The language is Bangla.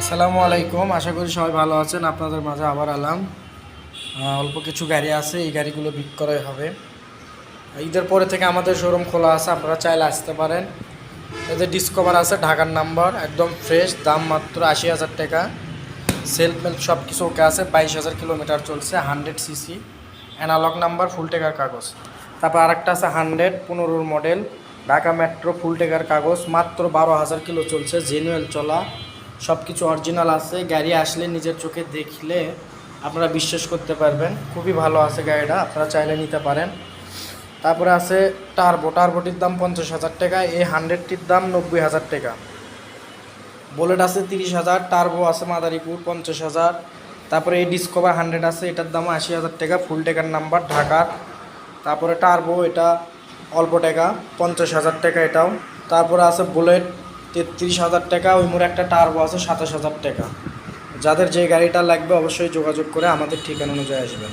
আসসালামু আলাইকুম। আশা করি সবাই ভালো আছেন। আপনাদের মাঝে আবার এলাম। অল্প কিছু গাড়ি আছে, এই গাড়িগুলো বিক্রয় হবে। ঈদের পরে থেকে আমাদের শোরুম খোলা আছে, আপনারা চাইলে আসতে পারেন। এদের ডিসকভার আছে, ঢাকার নাম্বার, একদম ফ্রেশ, দাম মাত্র ৮০,০০০ টাকা। সেলফ মেল্প সব কিছু ওকে আছে। ২২,০০০ কিলোমিটার চলছে, 100 সিসি, অ্যানালগ নাম্বার, ফুল টেকার কাগজ। তারপর আরেকটা আছে 100 মডেল, ঢাকা মেট্রো, ফুল টেকার কাগজ, মাত্র ১২,০০০ কিলো চলছে, জেনুয়েল চলা, সব কিছু অরিজিনাল আছে। গাড়ি আসলে নিজের চোখে দেখলে আপনারা বিশ্বাস করতে পারবেন, খুবই ভালো আছে গাড়িটা, আপনারা চাইলে নিতে পারেন। তারপরে আছে টার্বোটির দাম ৫০,০০০ টাকা, এই 100টির দাম ৯০,০০০ টাকা। বুলেট আছে ৩০,০০০, টার্বো আছে মাদারীপুর ৫০,০০০। তারপরে এই ডিসকভার 100 আছে, এটার দাম ৮০,০০০ টাকা, ফুল টেকার নাম্বার, ঢাকার। তারপরে টার্বো, এটা অল্প টাকা, ৫০,০০০ টাকা এটাও। তারপরে আছে বুলেট ৩৩,০০০ টাকা, ওই মোড় একটা টার্বো আছে ২৭,০০০ টাকা। যাদের যে গাড়িটা লাগবে অবশ্যই যোগাযোগ করে আমাদের ঠিকানা অনুযায়ী আসবেন।